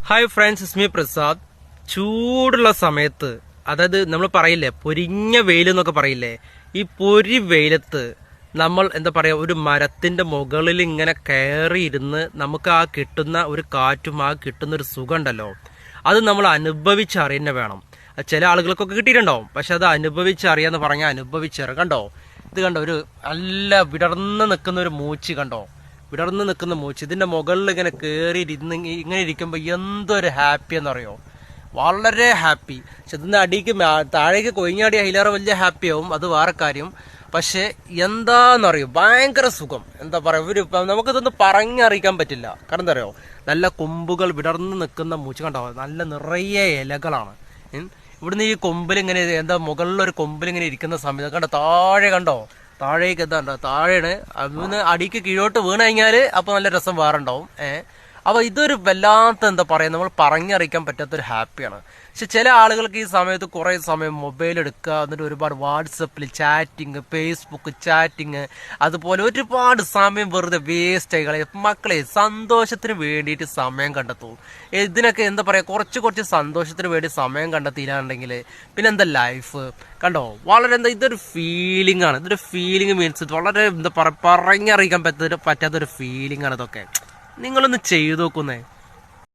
Hi friends, ഇസ്മി പ്രസാദ്. ചൂടുള്ള സമയത്ത്, അതായത് നമ്മൾ പറയില്ലേ പൊരിഞ്ഞ വെയിൽ എന്നൊക്കെ പറയില്ലേ, ഈ പൊരി വെയിലത്ത് നമ്മൾ എന്താ പറയുക, ഒരു മരത്തിന്റെ മുകളിൽ ഇങ്ങനെ കയറിയിരുന്ന് നമുക്ക് ആ കിട്ടുന്ന ഒരു കാറ്റും ആ കിട്ടുന്ന ഒരു സുഖം ഉണ്ടല്ലോ, അത് നമ്മൾ അനുഭവിച്ചറിയുന്ന വേണം. ചില ആളുകൾക്കൊക്കെ കിട്ടിയിട്ടുണ്ടാവും, പക്ഷെ അത് അനുഭവിച്ചറിയാന്ന് പറഞ്ഞാൽ അനുഭവിച്ചറിയാം. കണ്ടോ, ഇത് കണ്ടോ, ഒരു നല്ല വിടർന്ന് നിൽക്കുന്ന ഒരു മൂച്ചി കണ്ടോ, വിടർന്ന് നിൽക്കുന്ന മൂച്ച്. ഇതിന്റെ മുകളിൽ ഇങ്ങനെ കയറി ഇങ്ങനെ ഇരിക്കുമ്പോൾ എന്തൊരു ഹാപ്പി എന്നറിയോ, വളരെ ഹാപ്പി. പക്ഷെ ഇതിന്റെ അടിക്ക് താഴേക്ക് കൊയിഞ്ഞാടി അതിലേറെ വലിയ ഹാപ്പി ആവും, അത് വേറെ കാര്യം. പക്ഷെ എന്താന്നറിയോ, ഭയങ്കര സുഖം. എന്താ പറയാ, നമുക്കിതൊന്നും പറഞ്ഞറിയിക്കാൻ പറ്റില്ല. കാരണം എന്താ അറിയോ, നല്ല കൊമ്പുകൾ വിടർന്ന് നിൽക്കുന്ന മൂച്ച് കണ്ടോ, നല്ല നിറയെ ഇലകളാണ്. ഇവിടുന്ന് ഈ കൊമ്പിലിങ്ങനെ എന്താ മുകളിലൊരു കൊമ്പിലിങ്ങനെ ഇരിക്കുന്ന സമയത്ത് കണ്ടോ, താഴെ കണ്ടോ, താഴേക്ക് എന്താ താഴെയാണ്. അതിന് അടിക്ക് കീഴോട്ട് വീണ് കഴിഞ്ഞാല് അപ്പൊ നല്ല രസം വേറെ ഉണ്ടാവും. അപ്പൊ ഇതൊരു വല്ലാത്ത എന്താ പറയാ, നമ്മൾ പറഞ്ഞറിയിക്കാൻ പറ്റാത്തൊരു ഹാപ്പിയാണ്. പക്ഷെ ചില ആളുകൾക്ക് ഈ സമയത്ത് കുറെ സമയം മൊബൈൽ എടുക്കുക, എന്നിട്ട് ഒരുപാട് വാട്സപ്പിൽ ചാറ്റിങ്, ഫേസ്ബുക്ക് ചാറ്റിങ്, അതുപോലെ ഒരുപാട് സമയം വെറുതെ വേസ്റ്റ് ആയി കളയും. മക്കളെ സന്തോഷത്തിന് വേണ്ടിയിട്ട് സമയം കണ്ടെത്തൂ. ഇതിനൊക്കെ എന്താ പറയാ, കുറച്ച് സന്തോഷത്തിന് വേണ്ടി സമയം കണ്ടെത്തിയില്ലാണ്ടെങ്കിൽ പിന്നെ എന്താ ലൈഫ്. കണ്ടോ, വളരെ എന്താ, ഇതൊരു ഫീലിംഗ് ആണ്. ഇതൊരു ഫീലിംഗ് മീൻസ് വളരെ എന്താ പറയാ, പറഞ്ഞറിയിക്കാൻ പറ്റാത്തൊരു ഫീലിംഗ് ആണ് ഇതൊക്കെ. നിങ്ങളൊന്ന് ചെയ്തു നോക്കുന്നേ.